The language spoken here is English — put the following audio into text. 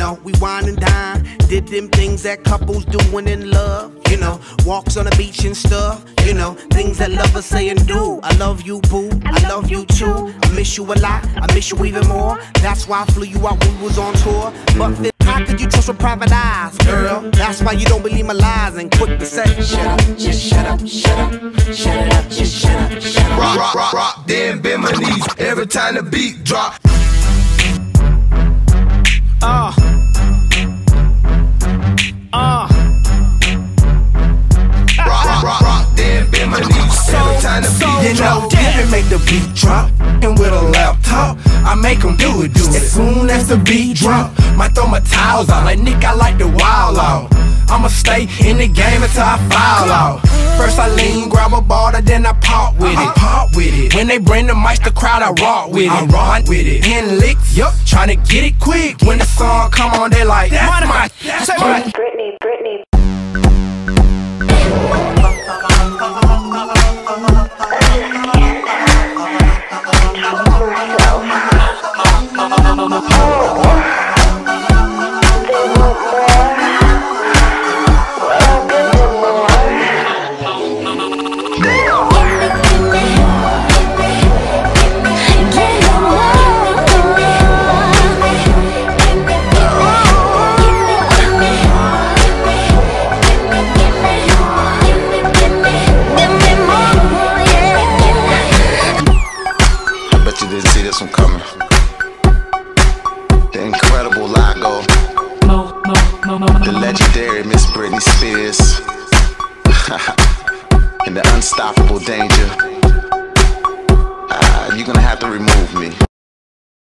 know, we wine and dine, did them things that couples doing in love. You know, walks on the beach and stuff. You know, things that lovers say and do. I love you, boo, I love you too. I miss you a lot, I miss you even more. That's why I flew you out when we was on tour. But how could you trust with private eyes, girl? That's why you don't believe my lies and quick to say, shut up, just shut up, shut up, shut it up, just shut up, shut up. Rock, rock, rock, then bend my knees every time the beat drop. You know, didn't make the beat drop. And with a laptop, I make them do it. As soon as the beat drop, might throw my towels out. Like Nick, I like the wild out. I'ma stay in the game until I foul out. First I lean, grab a ball, then I pop with it. Pop with it. When they bring the mics, the crowd, I rock with it. I rock with it. In licks, yup, tryna get it quick. When the song come on, they like, that's my. Britney, Britney. The legendary Miss Britney Spears and the unstoppable Danger. You're gonna have to remove me.